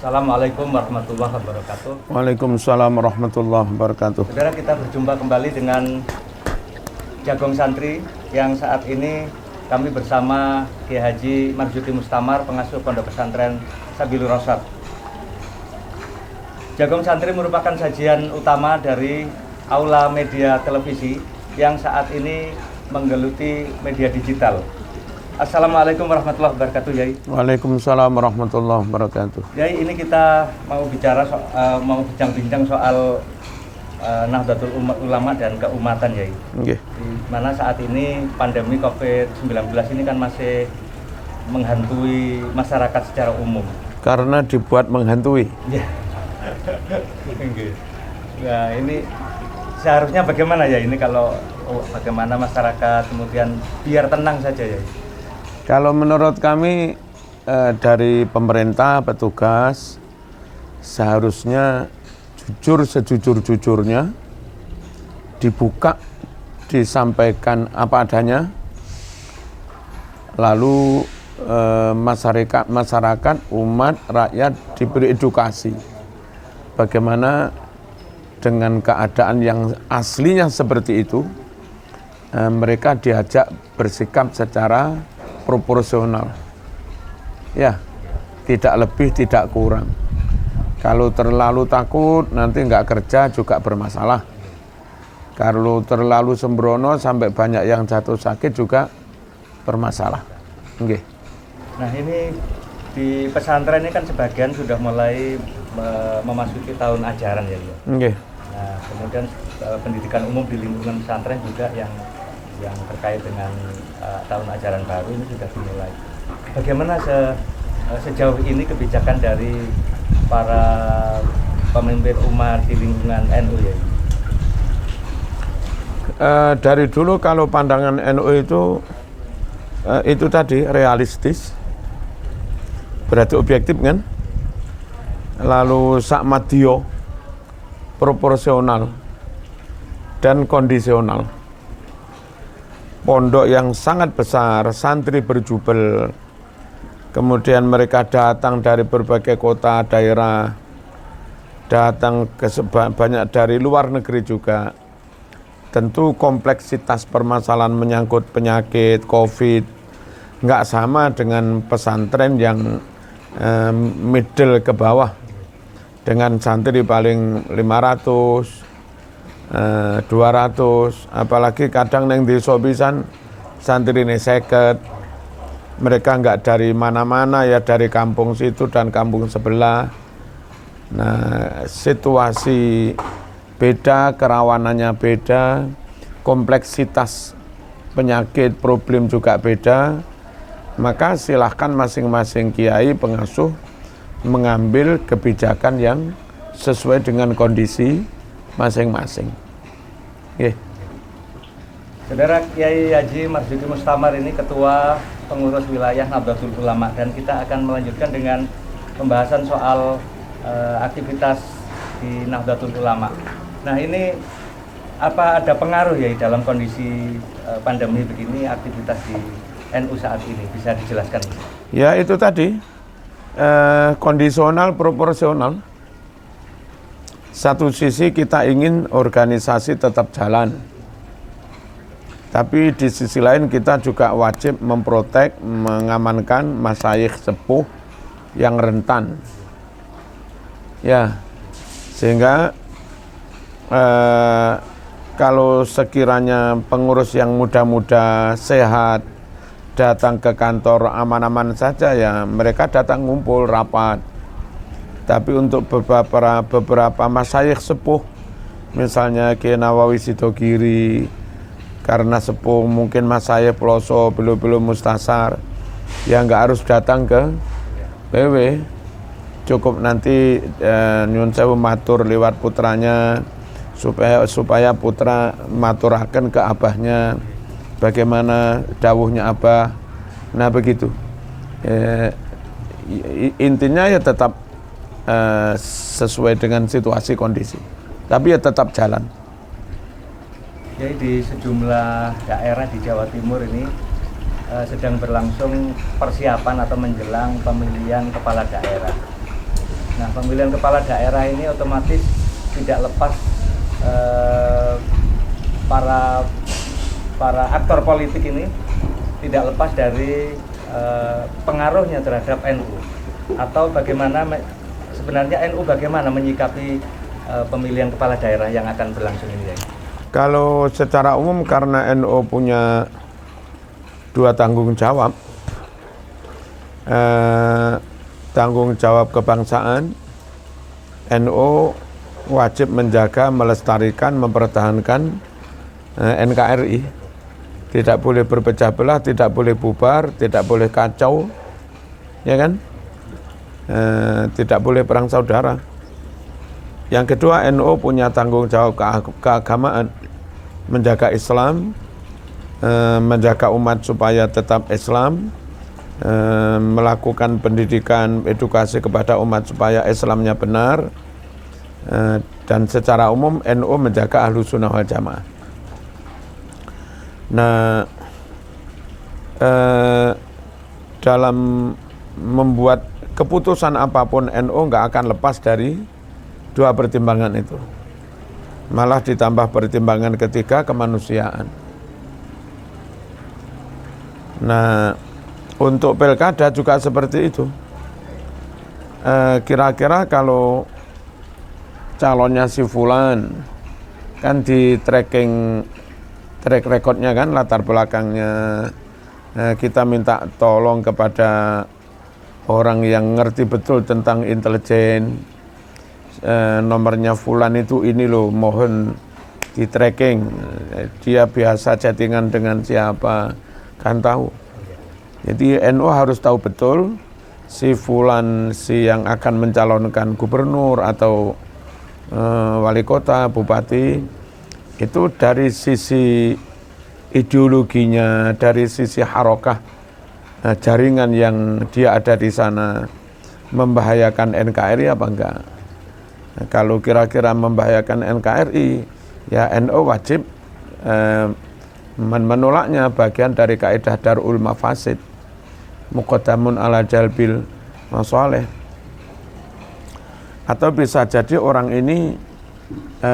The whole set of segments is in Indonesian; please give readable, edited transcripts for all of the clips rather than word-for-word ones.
Assalamualaikum warahmatullahi wabarakatuh. Waalaikumsalam warahmatullahi wabarakatuh. Saudara, kita berjumpa kembali dengan Jagong Santri yang saat ini kami bersama Kiai Haji Marzuki Mustamar, pengasuh Pondok Pesantren Sabilur Rasyad. Jagong Santri merupakan sajian utama dari aula media televisi yang saat ini menggeluti media digital. Assalamualaikum warahmatullahi wabarakatuh, Yai. Waalaikumsalam warahmatullahi wabarakatuh. Yai, ini kita mau mau bincang-bincang soal Nahdlatul Ulama dan keumatan, Yai. Okay. Di mana saat ini pandemi COVID-19 ini kan masih menghantui masyarakat secara umum. Karena dibuat menghantui. Ya. Nah, ini seharusnya bagaimana ya ini kalau bagaimana masyarakat kemudian biar tenang saja, ya? Kalau menurut kami dari pemerintah, petugas seharusnya jujur sejujur-jujurnya, dibuka, disampaikan apa adanya, lalu masyarakat, umat, rakyat diberi edukasi bagaimana dengan keadaan yang aslinya seperti itu, mereka diajak bersikap secara proporsional, ya, tidak lebih tidak kurang. Kalau terlalu takut nanti nggak kerja juga bermasalah. Kalau terlalu sembrono sampai banyak yang jatuh sakit juga bermasalah. Okay. Nah, ini di pesantren ini kan sebagian sudah mulai memasuki tahun ajaran, ya. Okay. Nah, kemudian pendidikan umum di lingkungan pesantren juga yang terkait dengan tahun ajaran baru ini sudah dimulai. Bagaimana sejauh ini kebijakan dari para pemimpin umat di lingkungan NU, ya? Dari dulu kalau pandangan NU itu tadi realistis, berarti objektif kan, lalu sakmadio, proporsional dan kondisional. Pondok yang sangat besar, santri berjubel, kemudian mereka datang dari berbagai kota, daerah, datang banyak dari luar negeri juga. Tentu kompleksitas permasalahan menyangkut penyakit, COVID, nggak sama dengan pesantren yang middle ke bawah, dengan santri paling 500, 200, apalagi kadang yang di sobisan santri ini 50. Mereka nggak dari mana-mana, ya dari kampung situ dan kampung sebelah. Nah, situasi beda, kerawanannya beda, kompleksitas penyakit, problem juga beda. Maka silahkan masing-masing kiai pengasuh mengambil kebijakan yang sesuai dengan kondisi masing-masing. Yeah. Saudara, Kiai Haji Marzuki Mustamar ini ketua pengurus wilayah Nahdlatul Ulama, dan kita akan melanjutkan dengan pembahasan soal aktivitas di Nahdlatul Ulama. Nah, ini apa ada pengaruh ya dalam kondisi pandemi begini aktivitas di NU saat ini, bisa dijelaskan? Ya, itu tadi kondisional, proporsional. Satu sisi kita ingin organisasi tetap jalan, tapi di sisi lain kita juga wajib memprotek, mengamankan masyayikh sepuh yang rentan. Ya, sehingga kalau sekiranya pengurus yang muda-muda sehat datang ke kantor aman-aman saja, ya mereka datang ngumpul rapat. Tapi untuk beberapa masyayikh sepuh, misalnya Kiai Nawawi Sidogiri, karena sepuh mungkin masyayikh Peloso, belum mustasar, ya nggak harus datang ke PW, cukup nanti nyun sewu matur lewat putranya, supaya putra maturaken ke abahnya bagaimana dawuhnya abah. Nah begitu, intinya ya tetap sesuai dengan situasi kondisi, tapi ya tetap jalan. Jadi di sejumlah daerah di Jawa Timur ini sedang berlangsung persiapan atau menjelang pemilihan kepala daerah. Nah, pemilihan kepala daerah ini otomatis tidak lepas para aktor politik ini tidak lepas dari pengaruhnya terhadap NU, atau bagaimana sebenarnya NU bagaimana menyikapi pemilihan kepala daerah yang akan berlangsung ini. Kalau secara umum karena NU punya dua tanggung jawab, tanggung jawab kebangsaan, NU wajib menjaga, melestarikan, mempertahankan NKRI. Tidak boleh berpecah belah, tidak boleh bubar, tidak boleh kacau, ya kan? Tidak boleh perang saudara. Yang kedua, NU punya tanggung jawab keagamaan, menjaga Islam, menjaga umat supaya tetap Islam, melakukan pendidikan, edukasi kepada umat supaya Islamnya benar, dan secara umum NU menjaga Ahlus Sunnah wal Jamaah. Nah, dalam membuat keputusan apapun NU nggak akan lepas dari dua pertimbangan itu. Malah ditambah pertimbangan ketiga, kemanusiaan. Nah, untuk pilkada juga seperti itu. Kira-kira kalau calonnya si Fulan kan di tracking track recordnya kan, latar belakangnya, kita minta tolong kepada orang yang ngerti betul tentang intelijen, nomornya Fulan itu ini loh, mohon di tracking, dia biasa chattingan dengan siapa, kan tahu. Jadi NU harus tahu betul si Fulan, si yang akan mencalonkan gubernur atau wali kota, bupati, itu dari sisi ideologinya, dari sisi harokah, jaringan yang dia ada di sana membahayakan NKRI apa enggak. Nah, kalau kira-kira membahayakan NKRI, ya NU wajib menolaknya, bagian dari kaidah darul mafasid, muqaddamun ala jalbil masalih. Atau bisa jadi orang ini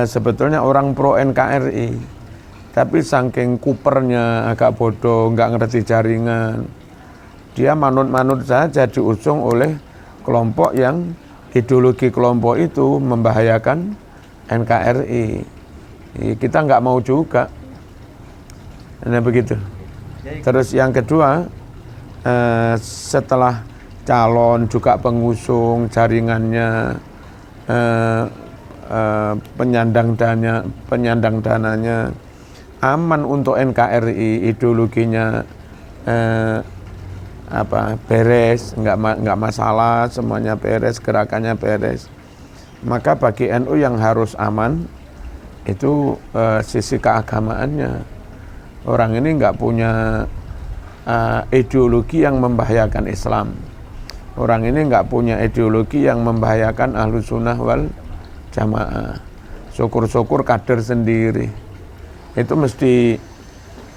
sebetulnya orang pro NKRI, tapi saking kupernya agak bodoh, nggak ngerti jaringan, dia manut-manut saja diusung oleh kelompok yang ideologi kelompok itu membahayakan NKRI. Kita nggak mau juga. Nah begitu. Terus yang kedua, setelah calon juga pengusung, jaringannya, penyandang dananya aman untuk NKRI, ideologinya beres, nggak masalah, semuanya beres, gerakannya beres. Maka bagi NU yang harus aman itu sisi keagamaannya. Orang ini nggak punya ideologi yang membahayakan Islam. Orang ini nggak punya ideologi yang membahayakan Ahlus Sunnah wal Jamaah. Syukur-syukur kader sendiri. Itu mesti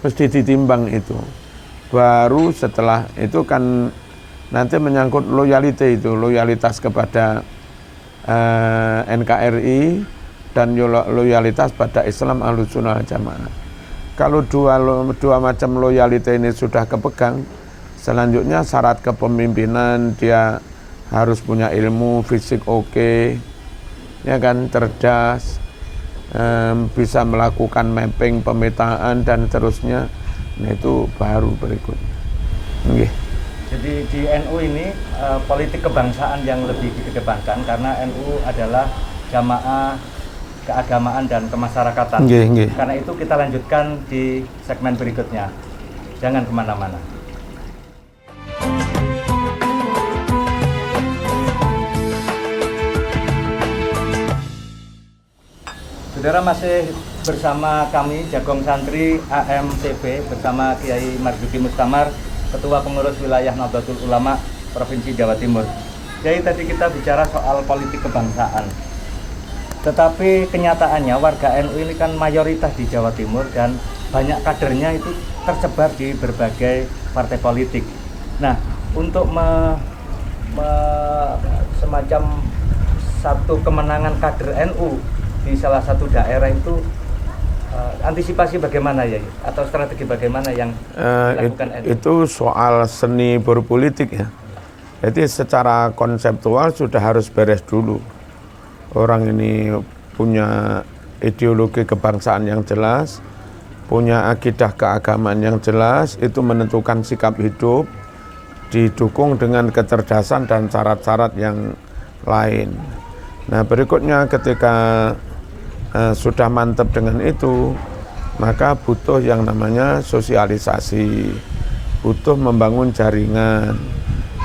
ditimbang itu. Baru setelah itu kan nanti menyangkut loyalitas kepada NKRI dan loyalitas pada Islam Ahlus Sunnah wal Jamaah. Kalau dua macam loyalitas ini sudah kepegang, selanjutnya syarat kepemimpinan dia harus punya ilmu, fisik oke, ya kan, cerdas, bisa melakukan mapping, pemetaan dan seterusnya. Nah itu baru berikutnya. Okay. Jadi di NU ini politik kebangsaan yang lebih dikedepankan karena NU adalah jamaah keagamaan dan kemasyarakatan. Karena itu kita lanjutkan di segmen berikutnya. Jangan kemana-mana. Saudara, masih bersama kami Jagong Santri AMTB bersama Kiai Marzuki Mustamar, Ketua Pengurus Wilayah Nahdlatul Ulama Provinsi Jawa Timur. Jadi tadi kita bicara soal politik kebangsaan. Tetapi kenyataannya warga NU ini kan mayoritas di Jawa Timur dan banyak kadernya itu tersebar di berbagai partai politik. Nah, untuk semacam satu kemenangan kader NU di salah satu daerah itu antisipasi bagaimana ya, atau strategi bagaimana yang dilakukan NU? Itu soal seni berpolitik ya. Jadi secara konseptual sudah harus beres dulu. Orang ini punya ideologi kebangsaan yang jelas, punya akidah keagamaan yang jelas, itu menentukan sikap hidup, didukung dengan kecerdasan dan syarat-syarat yang lain. Nah berikutnya ketika sudah mantap dengan itu, maka butuh yang namanya sosialisasi, butuh membangun jaringan,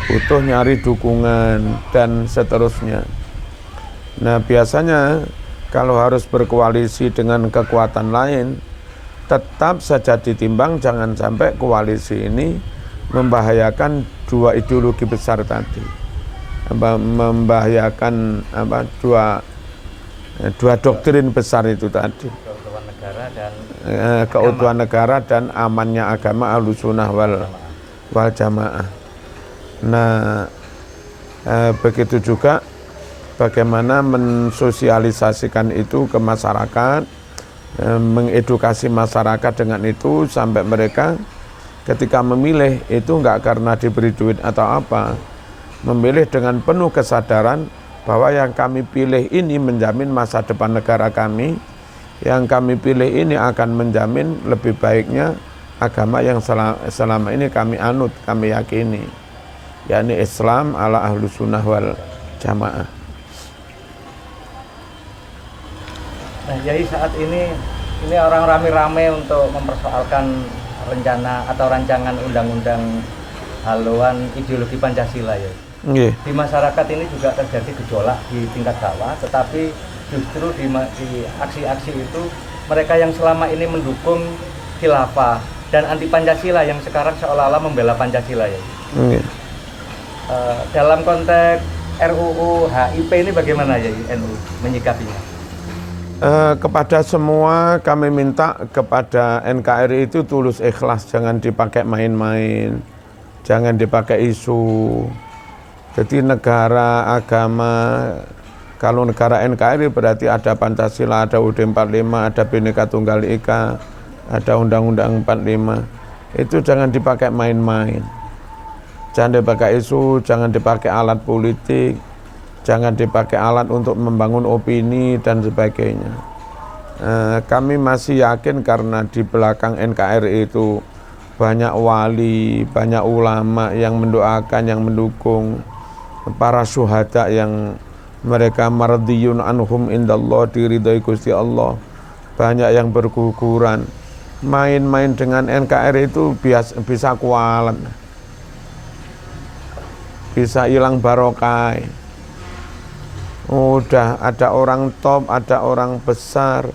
butuh nyari dukungan, dan seterusnya. Nah biasanya kalau harus berkoalisi dengan kekuatan lain, tetap saja ditimbang jangan sampai koalisi ini membahayakan dua ideologi besar tadi, membahayakan dua doktrin besar itu tadi, keutuhan negara dan amannya agama Ahlussunnah wal Jamaah. Nah begitu juga bagaimana mensosialisasikan itu ke masyarakat, mengedukasi masyarakat dengan itu sampai mereka ketika memilih itu enggak karena diberi duit atau apa, memilih dengan penuh kesadaran bahwa yang kami pilih ini menjamin masa depan negara kami, yang kami pilih ini akan menjamin lebih baiknya agama yang selama ini kami anut, kami yakini, yakni Islam ala Ahlussunnah wal Jamaah. Nah, jadi saat ini orang rame-rame untuk mempersoalkan rencana atau rancangan undang-undang haluan ideologi Pancasila ya. Di masyarakat ini juga terjadi gejolak di tingkat bawah, tetapi justru di aksi-aksi itu mereka yang selama ini mendukung khilafah dan anti Pancasila yang sekarang seolah-olah membela Pancasila ya. Dalam konteks RUU HIP ini bagaimana ya NU menyikapinya? Kepada semua kami minta kepada NKRI itu tulus ikhlas, jangan dipakai main-main, jangan dipakai isu. Jadi negara, agama, kalau negara NKRI berarti ada Pancasila, ada UUD 45, ada Bhinneka Tunggal Ika, ada Undang-Undang 45. Itu jangan dipakai main-main. Jangan dipakai isu, jangan dipakai alat politik, jangan dipakai alat untuk membangun opini dan sebagainya. Kami masih yakin karena di belakang NKRI itu banyak wali, banyak ulama yang mendoakan, yang mendukung, para syuhada yang mereka mardiyun anhum indallah, diridhai Gusti Allah, banyak yang berguguran. Main-main dengan NKRI itu bisa kualat, bisa hilang barokah. Udah ada orang top, ada orang besar,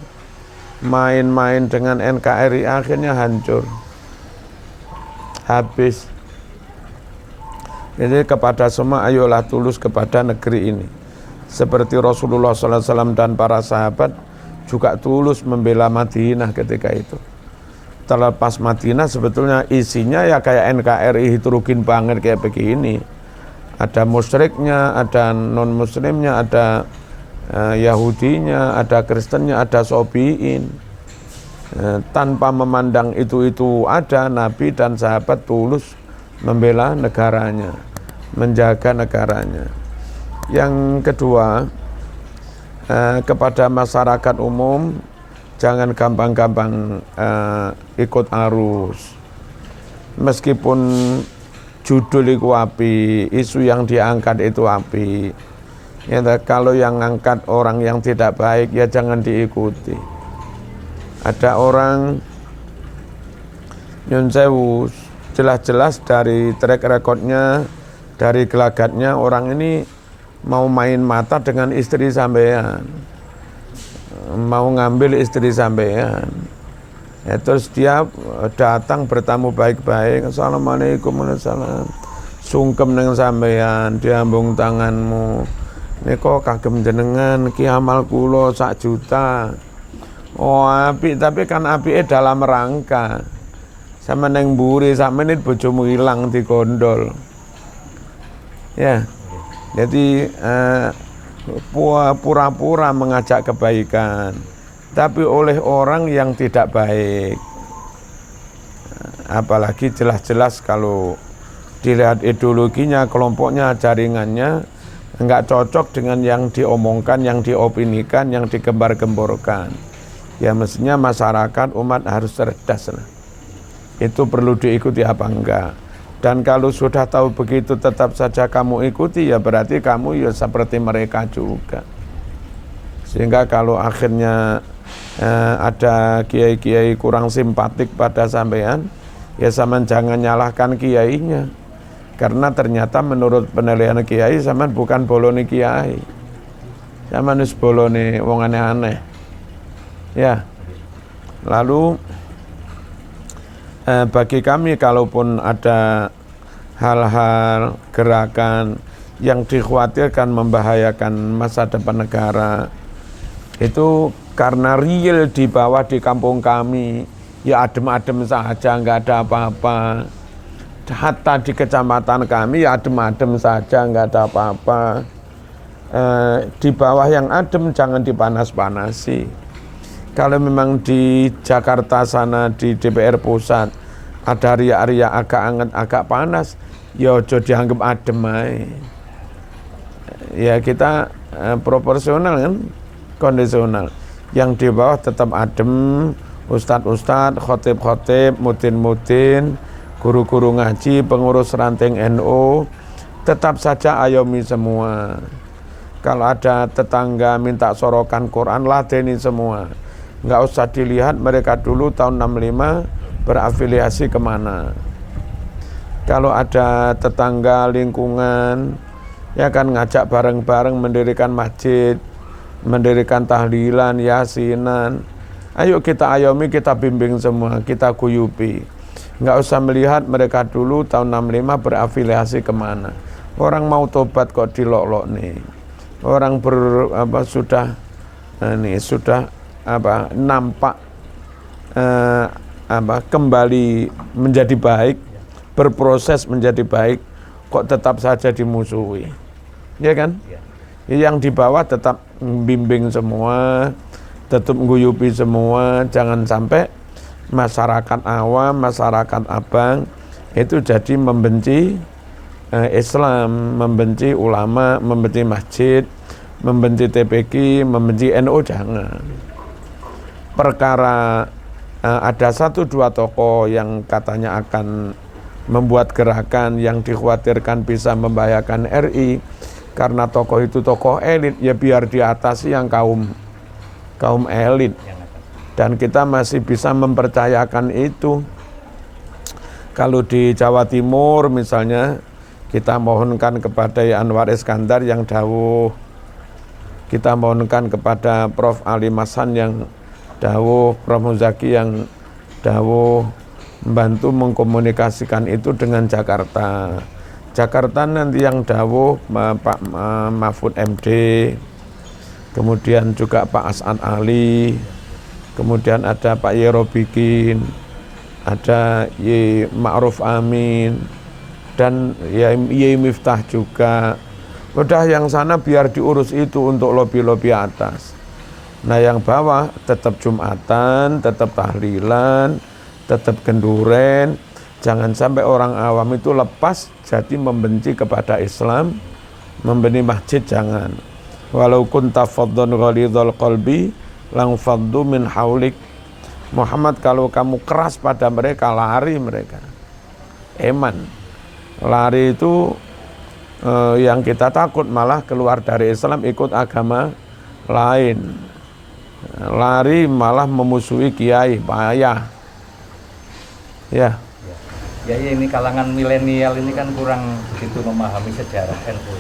main-main dengan NKRI akhirnya hancur, habis. Jadi kepada semua, ayolah tulus kepada negeri ini. Seperti Rasulullah SAW dan para sahabat juga tulus membela Madinah ketika itu. Terlepas Madinah sebetulnya isinya ya kayak NKRI heterogen banget kayak begini. Ada musyriknya, ada non-muslimnya, ada Yahudinya, ada Kristennya, ada Sobiin. Tanpa memandang itu ada, Nabi dan sahabat tulus membela negaranya, menjaga negaranya. Yang kedua, kepada masyarakat umum, jangan gampang-gampang ikut arus. Meskipun judul itu api, isu yang diangkat itu api, ya, kalau yang angkat orang yang tidak baik ya jangan diikuti. Ada orang nyun sewu, jelas-jelas dari track recordnya, dari gelagatnya orang ini mau main mata dengan istri sampean, mau ngambil istri sampean. Ya, terus dia datang bertamu baik-baik, assalamualaikum warahmatullahi wabarakatuh, sungkem dengan sampean, diambung tanganmu, ini kok kagem jenengan, ki amal kulo 1 juta. Oh api, tapi kan api dalam rangka sama neng buri, sama menit bojomu hilang di gondol. Ya, jadi pura-pura mengajak kebaikan, tapi oleh orang yang tidak baik. Apalagi jelas-jelas kalau dilihat ideologinya, kelompoknya, jaringannya enggak cocok dengan yang diomongkan, yang diopinikan, yang digembar-gemborkan. Ya mestinya masyarakat, umat harus cerdas lah. Itu perlu diikuti apa enggak. Dan kalau sudah tahu begitu tetap saja kamu ikuti, ya berarti kamu ya seperti mereka juga. Sehingga kalau akhirnya ada kiai-kiai kurang simpatik pada sampean, ya sampean jangan nyalahkan kiainya. Karena ternyata menurut penilaian kiai sampean bukan bolone kiai. Sampean wis bolone wong aneh-aneh. Ya. Lalu bagi kami kalaupun ada hal-hal gerakan yang dikhawatirkan membahayakan masa depan negara, itu karena real di bawah di kampung kami ya adem-adem saja, nggak ada apa-apa. Hatta di kecamatan kami ya adem-adem saja, nggak ada apa-apa. Di bawah yang adem jangan dipanas-panasi. Kalau memang di Jakarta sana di DPR pusat ada riak-riak agak anget, agak panas, ya ojo dianggap adem aja. Ya kita proporsional kan, kondisional. Yang di bawah tetap adem, ustadz-ustadz, khotib-khotib, mudin-mudin, guru-guru ngaji, pengurus ranting NU, tetap saja ayomi semua. Kalau ada tetangga minta sorokan Quran, ladeni semua. Nggak usah dilihat mereka dulu tahun 65 berafiliasi kemana. Kalau ada tetangga lingkungan, ya kan ngajak bareng-bareng mendirikan masjid, mendirikan tahlilan, yasinan. Ayo kita ayomi, kita bimbing semua, kita guyupi. Nggak usah melihat mereka dulu tahun 65 berafiliasi kemana. Orang mau tobat kok dilok-lok nih. Orang sudah nampak kembali menjadi baik, berproses menjadi baik, kok tetap saja dimusuhi, ya kan? Yang di bawah tetap bimbing semua, tetap mengguyupi semua, jangan sampai masyarakat awam, masyarakat abang itu jadi membenci Islam, membenci ulama, membenci masjid, membenci TPQ, membenci NU, jangan. Perkara ada 1-2 tokoh yang katanya akan membuat gerakan yang dikhawatirkan bisa membahayakan RI, karena tokoh itu tokoh elit, ya biar diatasi yang kaum elit. Dan kita masih bisa mempercayakan itu. Kalau di Jawa Timur misalnya, kita mohonkan kepada Anwar Iskandar yang dawuh, kita mohonkan kepada Prof. Ali Masan yang dawuh, Prof. Muzaki yang dawuh, membantu mengkomunikasikan itu dengan Jakarta. Jakarta nanti yang dawuh Pak Mahfud MD, kemudian juga Pak As'ad Ali, kemudian ada Pak Yerobikin, ada Ye Ma'ruf Amin, dan Ye Miftah juga. Udah yang sana biar diurus itu untuk lobi-lobi atas. Nah yang bawah tetap Jumatan, tetap tahlilan, tetap genduren. Jangan sampai orang awam itu lepas jadi membenci kepada Islam, membenci masjid, jangan. Walau kunta faddan ghalidhal qalbi lang faddu min haulik. Muhammad, kalau kamu keras pada mereka, lari mereka. Eman. Lari itu yang kita takut malah keluar dari Islam ikut agama lain. Lari malah memusuhi kiai, bahaya. Ya. Ya ini kalangan milenial ini kan kurang begitu memahami sejarah NU.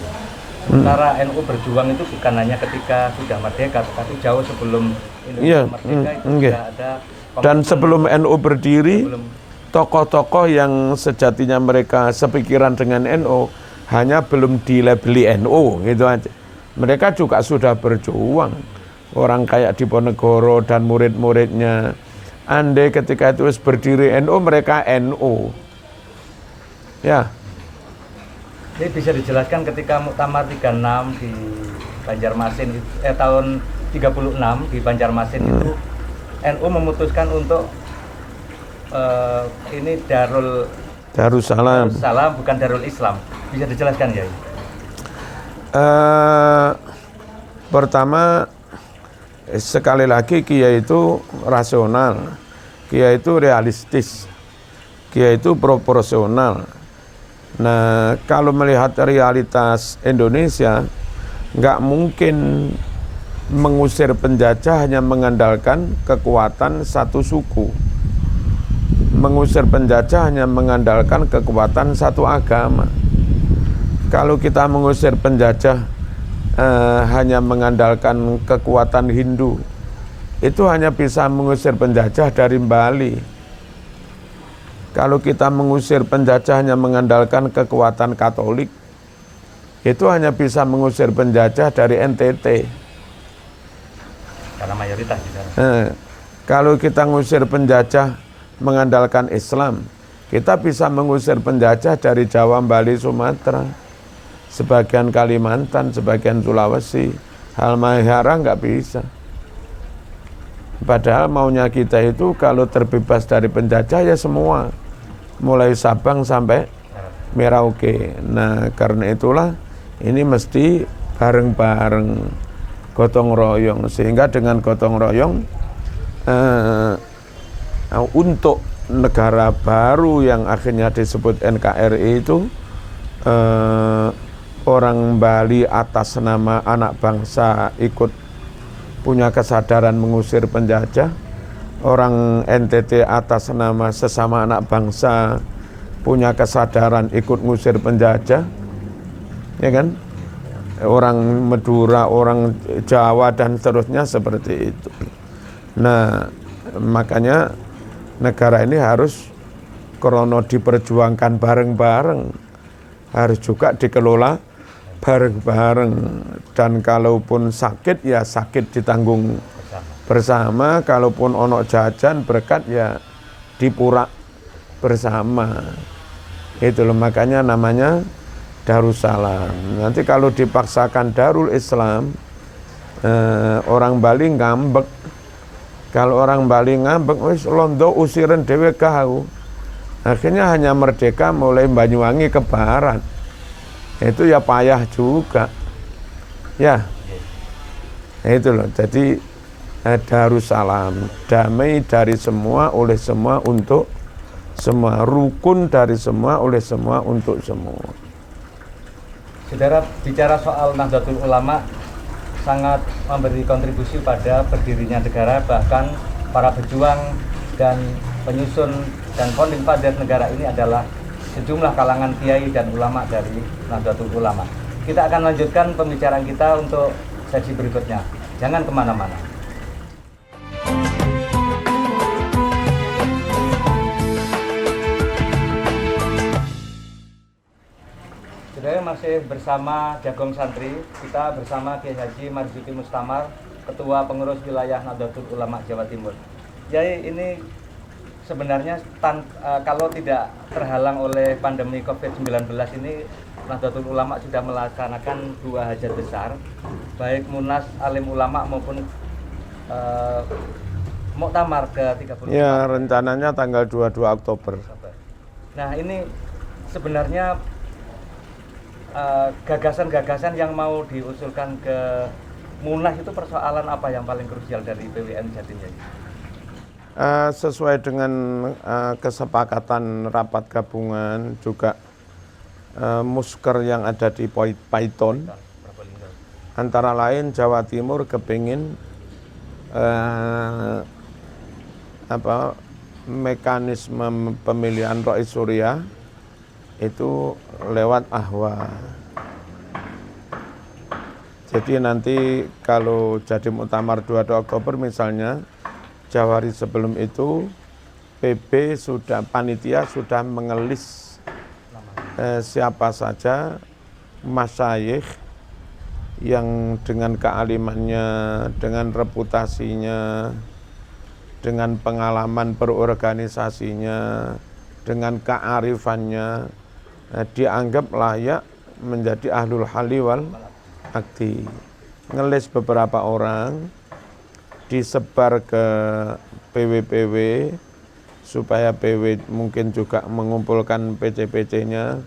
Sementara NU berjuang itu bukan hanya ketika sudah merdeka, tapi jauh sebelum Indonesia merdeka itu sudah ada. Dan sebelum NU berdiri, tokoh-tokoh yang sejatinya mereka sepikiran dengan NU hanya belum dilabeli NU gitu aja. Mereka juga sudah berjuang. Orang kayak Diponegoro dan murid-muridnya, andai ketika itu berdiri NU, mereka NU. Ya. Ini bisa dijelaskan ketika Muktamar 36 di Banjarmasin tahun 36 di Banjarmasin itu NU memutuskan untuk ini Darussalam. Darussalam bukan Darul Islam. Bisa dijelaskan ya? Pertama, sekali lagi Kiai itu rasional, Kiai itu realistis, Kiai itu proporsional. Nah, kalau melihat realitas Indonesia, nggak mungkin mengusir penjajah hanya mengandalkan kekuatan satu suku. Mengusir penjajah hanya mengandalkan kekuatan satu agama. Kalau kita mengusir penjajah hanya mengandalkan kekuatan Hindu, itu hanya bisa mengusir penjajah dari Bali. Kalau kita mengusir penjajah hanya mengandalkan kekuatan Katolik, itu hanya bisa mengusir penjajah dari NTT. Karena mayoritas di sana. Kalau kita mengusir penjajah mengandalkan Islam, kita bisa mengusir penjajah dari Jawa, Bali, Sumatera, sebagian Kalimantan, sebagian Sulawesi, Halmahera nggak bisa. Padahal maunya kita itu kalau terbebas dari penjajah ya semua, mulai Sabang sampai Merauke. Nah, karena itulah ini mesti bareng-bareng, gotong royong, sehingga dengan gotong royong untuk negara baru yang akhirnya disebut NKRI itu, orang Bali atas nama anak bangsa ikut punya kesadaran mengusir penjajah, orang NTT atas nama sesama anak bangsa punya kesadaran ikut ngusir penjajah, ya kan? Orang Madura, orang Jawa dan seterusnya seperti itu. Nah, makanya negara ini harus krono diperjuangkan bareng-bareng, harus juga dikelola bareng-bareng, dan kalaupun sakit ya sakit ditanggung bersama, kalaupun ono jajan berkat ya dipurak bersama. Itu loh, makanya namanya Darussalam. Nanti kalau dipaksakan Darul Islam, orang Bali ngambek. Kalau orang Bali ngambek, wis londo usiran dhewe kau. Akhirnya hanya merdeka mulai Banyuwangi ke barat. Itu ya payah juga. Ya. Itu loh. Jadi Darussalam, damai dari semua, oleh semua, untuk semua, rukun dari semua, oleh semua, untuk semua. Saudara, bicara soal Nahdlatul Ulama sangat memberi kontribusi pada berdirinya negara, bahkan para pejuang dan penyusun dan founding father negara ini adalah sejumlah kalangan kiai dan ulama dari Nahdlatul Ulama. Kita akan lanjutkan pembicaraan kita untuk sesi berikutnya. Jangan kemana-mana. Saudara, masih bersama Jagong Santri, kita bersama Kiai Haji Marzuki Mustamar, Ketua Pengurus Wilayah Nahdlatul Ulama Jawa Timur. Jadi ini sebenarnya kalau tidak terhalang oleh pandemi COVID-19 ini, Nahdlatul Ulama sudah melaksanakan 2 hajat besar, baik Munas Alim Ulama maupun Muktamar ke-30. Ya, rencananya tanggal 22 Oktober. Nah, ini sebenarnya gagasan-gagasan yang mau diusulkan ke Munas itu persoalan apa yang paling krusial dari PWN Jatim Jaya? Sesuai dengan kesepakatan rapat gabungan juga musker yang ada di Paiton, antara lain Jawa Timur kepingin mekanisme pemilihan Rais Surya itu lewat ahwa. Jadi nanti kalau jadi muktamar 22 Oktober misalnya, jauh hari sebelum itu PB sudah, panitia sudah mengelis siapa saja masyayikh yang dengan kealimannya, dengan reputasinya, dengan pengalaman berorganisasinya, dengan kearifannya dianggap layak menjadi ahlul hali wal akdi. ngelis beberapa orang, disebar ke PW-PW, supaya PW mungkin juga mengumpulkan PC-PC-nya.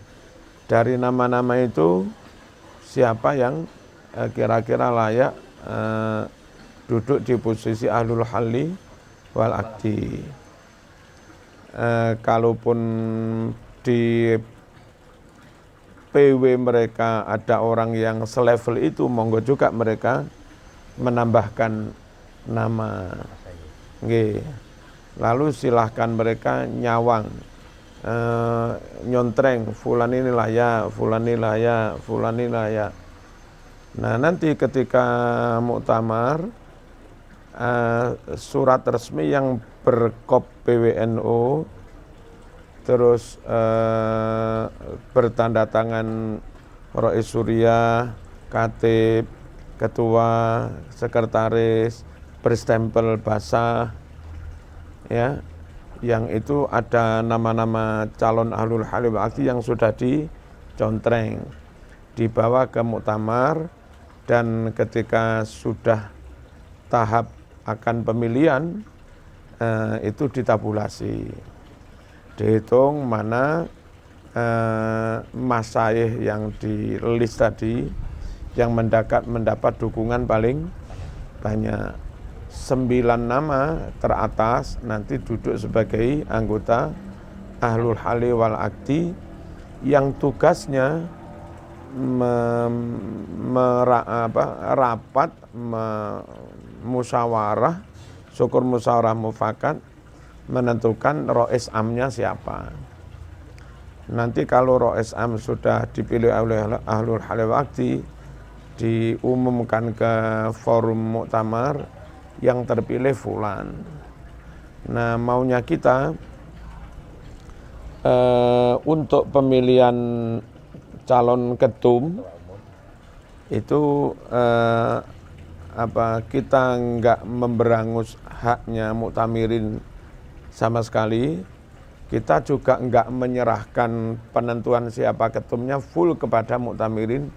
Dari nama-nama itu, siapa yang kira-kira layak duduk di posisi ahlul halli wal aqdi. Kalaupun di PW mereka ada orang yang selevel itu, monggo juga mereka menambahkan nama. Nggih. Lalu silahkan mereka nyawang, nyontreng, fulan ini layak, fulan ini layak, fulan ini layak. Nah, nanti ketika muktamar, surat resmi yang berkop PWNU, terus bertanda tangan Rois Surya, Katib, Ketua, Sekretaris, berstempel basah, ya, yang itu ada nama-nama calon ahlul halli wal aqdi yang sudah dicontreng, dibawa ke muktamar, dan ketika sudah tahap akan pemilihan, itu ditabulasi, dihitung mana masyayikh yang di list tadi yang mendapat dukungan paling banyak. 9 nama teratas nanti duduk sebagai anggota ahlul halli wal aqdi yang tugasnya rapat, musyawarah, syukur musyawarah mufakat, menentukan rois amnya siapa. Nanti kalau rois am sudah dipilih oleh ahlul halli wal aqdi, diumumkan ke forum muktamar, yang terpilih fulan. Nah, maunya kita untuk pemilihan calon ketum itu kita enggak memberangus haknya muktamirin sama sekali. Kita juga enggak menyerahkan penentuan siapa ketumnya full kepada muktamirin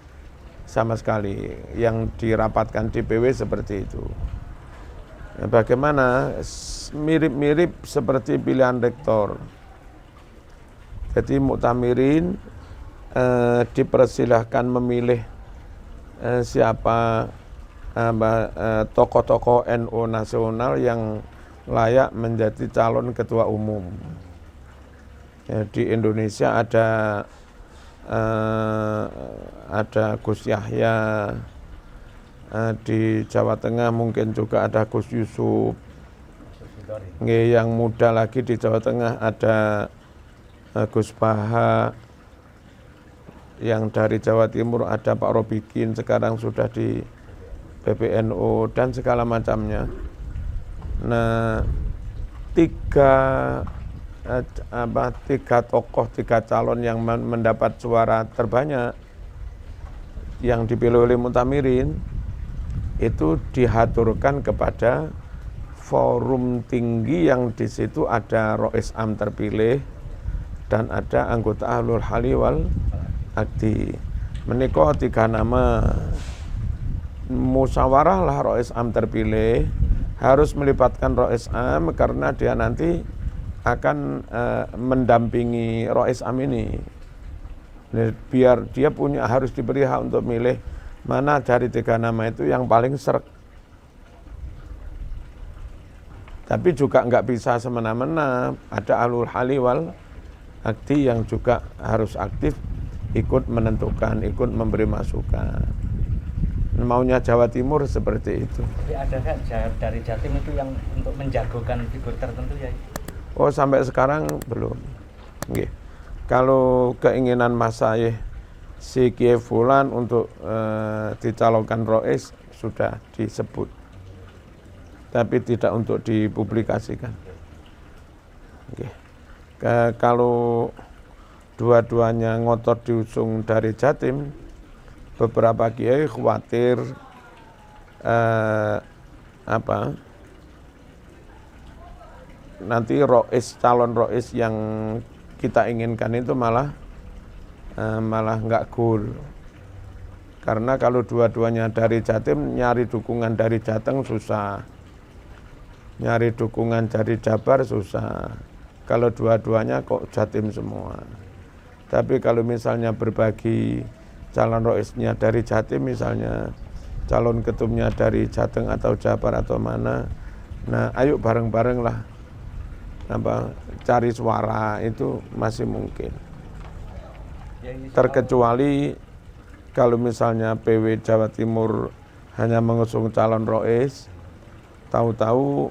sama sekali. Yang dirapatkan di PW seperti itu. Bagaimana? Mirip-mirip seperti pilihan rektor. Jadi muktamirin dipersilahkan memilih siapa tokoh-tokoh NU nasional yang layak menjadi calon ketua umum. Ya, di Indonesia ada Gus Yahya, di Jawa Tengah mungkin juga ada Gus Yusuf. Yang muda lagi di Jawa Tengah ada Gus Baha. Yang dari Jawa Timur ada Pak Robikin, sekarang sudah di PBNU dan segala macamnya. Nah, tiga tokoh, 3 calon yang mendapat suara terbanyak yang dipilih oleh muktamirin itu dihaturkan kepada forum tinggi yang di situ ada rois am terpilih dan ada anggota ahlul halli wal aqdi. Menika 3 nama, musyawarah lah rois am terpilih, harus melibatkan rois am karena dia nanti akan mendampingi rois am ini. Biar dia harus diberi hak untuk milih mana dari 3 nama itu yang paling serek. Tapi juga enggak bisa semena-mena, ada ahlul halli wal aqdi yang juga harus aktif ikut menentukan, ikut memberi masukan. Maunya Jawa Timur seperti itu. Jadi ada kan dari Jatim itu yang untuk menjagokan figur tertentu ya? Oh, sampai sekarang belum. Nggih. Kalau keinginan masyayikh si Kiai Fulan untuk dicalonkan rois sudah disebut, tapi tidak untuk dipublikasikan. Okay. Kalau dua-duanya ngotot diusung dari Jatim, beberapa kiai khawatir nanti calon rois yang kita inginkan itu malah nggak cool. Karena kalau dua-duanya dari Jatim, nyari dukungan dari Jateng susah. Nyari dukungan dari Jabar susah. Kalau dua-duanya kok Jatim semua. Tapi kalau misalnya berbagi calon roisnya dari Jatim, misalnya calon ketumnya dari Jateng atau Jabar atau mana, nah ayo bareng-bareng lah cari suara, itu masih mungkin. Terkecuali kalau misalnya PW Jawa Timur hanya mengusung calon rois, tahu-tahu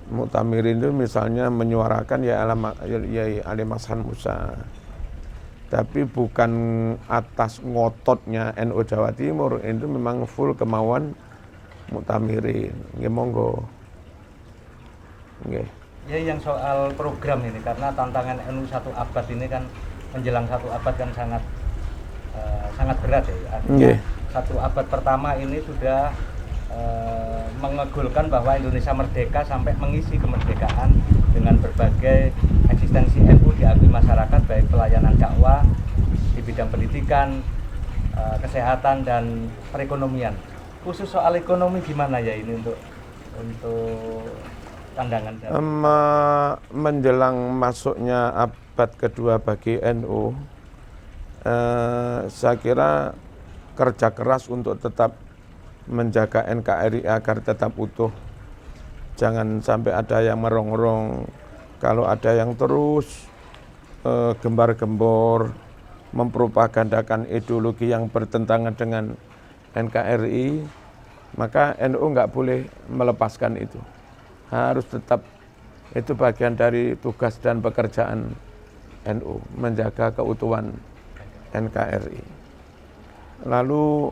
Muktamirin itu misalnya menyuarakan ya Ali Hasan Musa, tapi bukan atas ngototnya NU Jawa Timur, itu memang full kemauan Muktamirin. Nggih monggo. Nggih. Ya, yang soal program ini, karena tantangan NU 1 abad ini kan menjelang 1 abad kan sangat berat ya. Artinya 1 abad pertama ini sudah mengegulkan bahwa Indonesia merdeka sampai mengisi kemerdekaan dengan berbagai eksistensi NU diakui masyarakat, baik pelayanan dakwah di bidang pendidikan, kesehatan dan perekonomian. Khusus soal ekonomi gimana ya ini untuk pandangan dari menjelang masuknya abad kedua bagi NU, saya kira kerja keras untuk tetap menjaga NKRI agar tetap utuh. Jangan sampai ada yang merongrong. Kalau ada yang terus gembar-gembor mempropagandakan ideologi yang bertentangan dengan NKRI, maka NU nggak boleh melepaskan itu. Harus tetap, itu bagian dari tugas dan pekerjaan NU, menjaga keutuhan NKRI. Lalu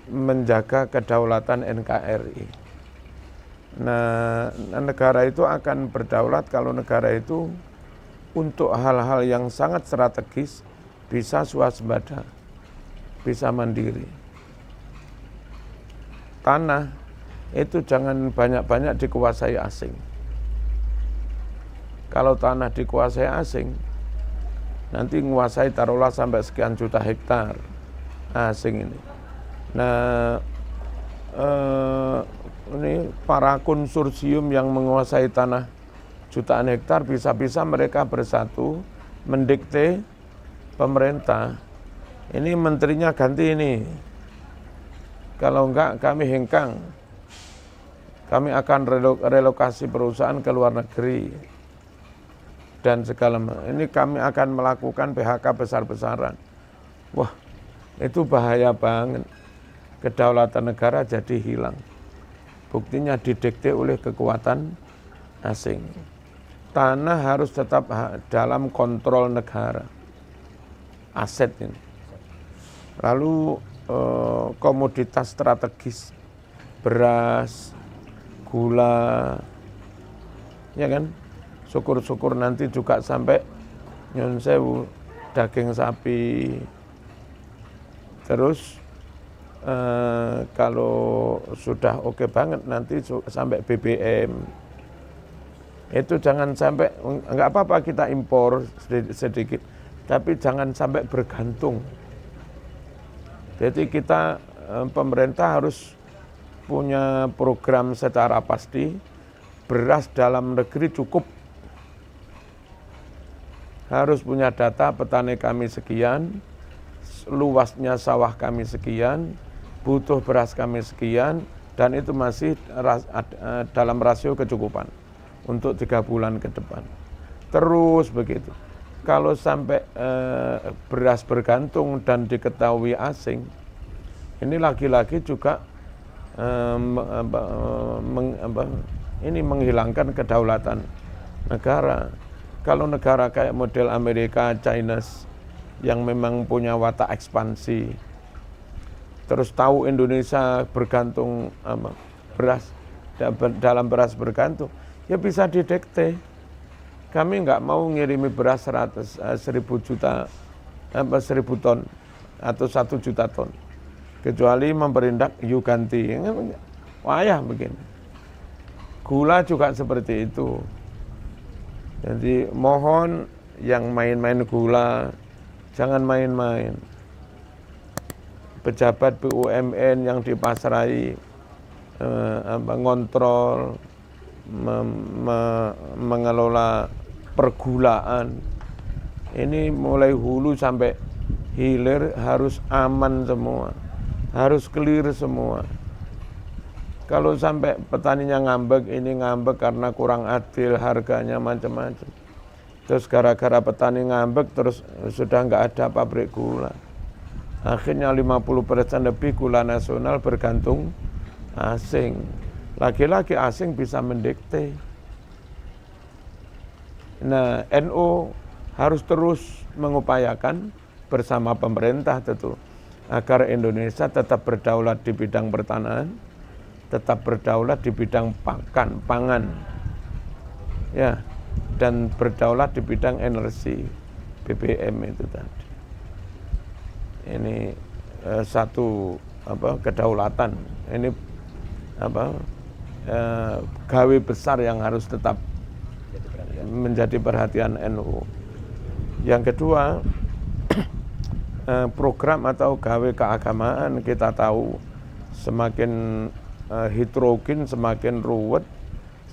menjaga kedaulatan NKRI. Nah, negara itu akan berdaulat kalau negara itu untuk hal-hal yang sangat strategis bisa swasembada, bisa mandiri. Tanah itu jangan banyak-banyak dikuasai asing. Kalau tanah dikuasai asing, nanti menguasai taruhlah sampai sekian juta hektar asing ini. Nah, ini para konsorsium yang menguasai tanah jutaan hektar, bisa-bisa mereka bersatu mendikte pemerintah. Ini menterinya ganti ini. Kalau enggak kami hengkang. Kami akan relokasi perusahaan ke luar negeri. Dan segala macam. Ini kami akan melakukan PHK besar-besaran. Wah, itu bahaya banget. Kedaulatan negara jadi hilang. Buktinya didikte oleh kekuatan asing. Tanah harus tetap dalam kontrol negara. Aset ini. Lalu komoditas strategis, beras, gula, ya kan? Syukur-syukur nanti juga sampai nyun sewu, daging sapi. Terus kalau sudah oke banget nanti sampai BBM. Itu jangan sampai, enggak apa-apa kita impor sedikit, tapi jangan sampai bergantung. Jadi kita, pemerintah harus punya program secara pasti, beras dalam negeri cukup. Harus punya data petani kami sekian, luasnya sawah kami sekian, butuh beras kami sekian, dan itu masih dalam rasio kecukupan untuk 3 bulan ke depan. Terus begitu. Kalau sampai beras bergantung dan diketahui asing, ini lagi-lagi juga ini menghilangkan kedaulatan negara. Kalau negara kayak model Amerika, China yang memang punya watak ekspansi, terus tahu Indonesia bergantung beras, dalam beras bergantung, ya bisa didikte. Kami nggak mau ngirimi beras 1.000 ton atau 1 juta ton, kecuali memperindak you ganti. Wayah begini. Gula juga seperti itu. Jadi mohon yang main-main gula, jangan main-main. pejabat BUMN yang dipasrai ngontrol, mengelola pergulaan. Ini mulai hulu sampai hilir harus aman semua, harus clear semua. Kalau sampai petaninya ngambek, ini ngambek karena kurang adil, harganya macam-macam. Terus gara-gara petani ngambek, terus sudah nggak ada pabrik gula. Akhirnya 50% lebih gula nasional bergantung asing. Lagi-lagi asing bisa mendikte. Nah, NU harus terus mengupayakan bersama pemerintah tentu agar Indonesia tetap berdaulat di bidang pertanahan, tetap berdaulat di bidang pangan, ya, dan berdaulat di bidang energi, BBM itu tadi. Ini satu kedaulatan. Ini gawe besar yang harus tetap menjadi perhatian NU. Yang kedua, program atau gawe keagamaan kita tahu semakin heterogen, semakin ruwet,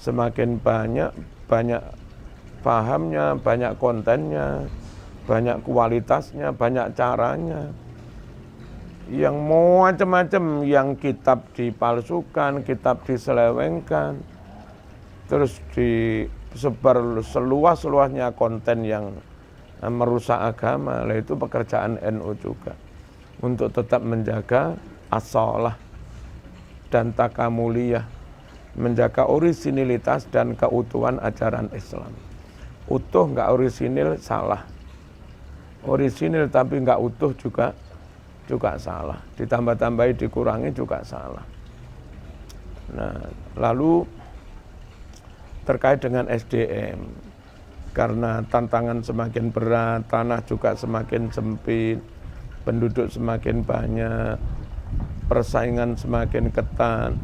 semakin banyak pahamnya, banyak kontennya, banyak kualitasnya, banyak caranya. Yang macam-macam, yang kitab dipalsukan, kitab diselewengkan, terus disebar seluas-luasnya konten yang merusak agama. Itu pekerjaan NU juga untuk tetap menjaga as-shalah dan takamuliyah, menjaga orisinilitas dan keutuhan ajaran Islam. Utuh nggak orisinil salah, orisinil tapi nggak utuh juga salah, ditambah-tambahi dikurangi juga salah. Nah, lalu terkait dengan SDM, karena tantangan semakin berat, tanah juga semakin sempit, penduduk semakin banyak, persaingan semakin ketat,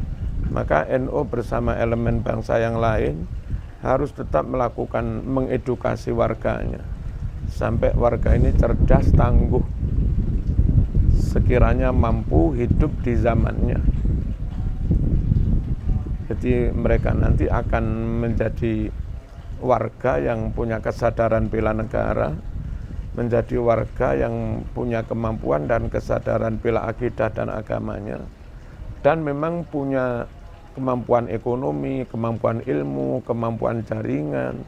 maka NU bersama elemen bangsa yang lain harus tetap melakukan mengedukasi warganya sampai warga ini cerdas, tangguh, sekiranya mampu hidup di zamannya. Jadi mereka nanti akan menjadi warga yang punya kesadaran bela negara, menjadi warga yang punya kemampuan dan kesadaran bela akidah dan agamanya, dan memang punya kemampuan ekonomi, kemampuan ilmu, kemampuan jaringan,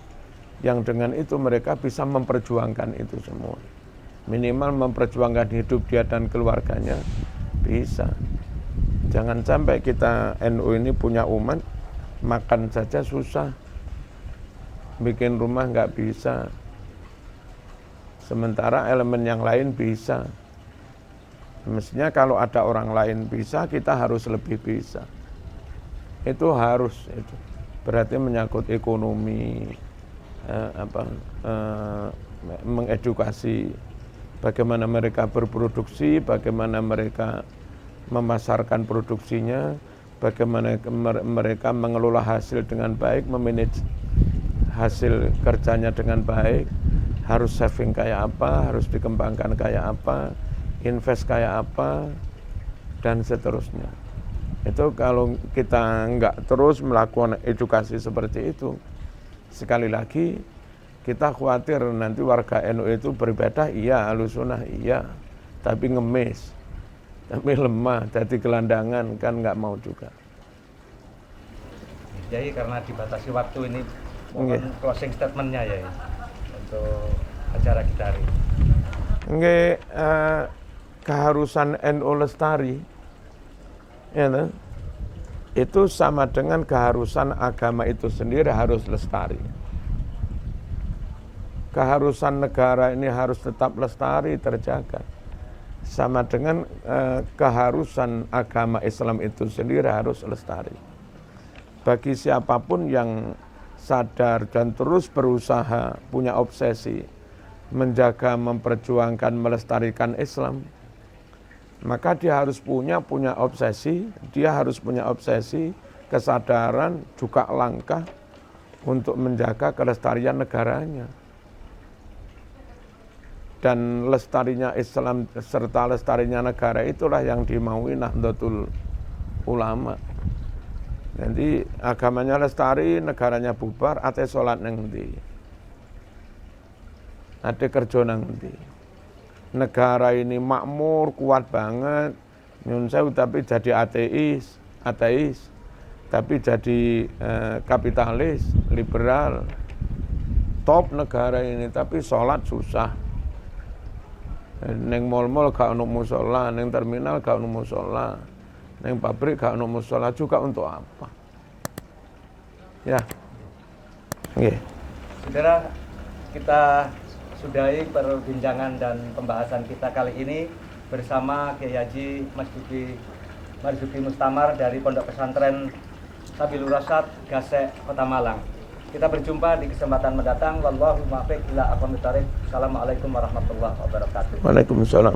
yang dengan itu mereka bisa memperjuangkan itu semua. Minimal memperjuangkan hidup dia dan keluarganya bisa. Jangan sampai kita NU ini punya umat, makan saja susah, bikin rumah nggak bisa, sementara elemen yang lain bisa. Mestinya kalau ada orang lain bisa, kita harus lebih bisa. Itu harus, itu berarti menyangkut ekonomi, mengedukasi bagaimana mereka berproduksi, bagaimana mereka memasarkan produksinya, bagaimana mereka mengelola hasil dengan baik, memanage hasil kerjanya dengan baik, harus saving kayak apa, harus dikembangkan kayak apa, invest kayak apa, dan seterusnya. Itu kalau kita nggak terus melakukan edukasi seperti itu, sekali lagi kita khawatir nanti warga NU itu beribadah, iya, Ahlussunnah, iya, tapi ngemis, tapi lemah, jadi gelandangan, kan nggak mau juga. Jadi karena dibatasi waktu ini, mohon closing statementnya ya untuk acara kita hari ini. Keharusan NU lestari, ya, itu sama dengan keharusan agama itu sendiri harus lestari. Keharusan negara ini harus tetap lestari, terjaga. Sama dengan keharusan agama Islam itu sendiri harus lestari. Bagi siapapun yang sadar dan terus berusaha, punya obsesi, menjaga, memperjuangkan, melestarikan Islam, maka dia harus punya obsesi, dia harus punya obsesi, kesadaran, juga langkah untuk menjaga kelestarian negaranya. dan lestarinya Islam serta lestarinya negara itulah yang dimaui Nahdlatul Ulama. Jadi agamanya lestari, negaranya bubar, ate sholat nang ndi? Ate kerja nang ndi? Negara ini makmur, kuat banget, nyun sewu, tapi jadi ateis, tapi jadi kapitalis, liberal, top negara ini, tapi sholat susah. Neng mall-mall gak ono musola, neng terminal gak ono musola, neng pabrik gak ono musola, juga untuk apa? Ya, okay. Saudara, kita sudahi perbincangan dan pembahasan kita kali ini bersama Kiai Haji Marzuki Mustamar dari Pondok Pesantren Sabilur Rasyad, Gasek, Kota Malang. Kita berjumpa di kesempatan mendatang. Wallahu muwaffiq ila aqwamit thoriq. Assalamualaikum warahmatullahi wabarakatuh. Waalaikumsalam.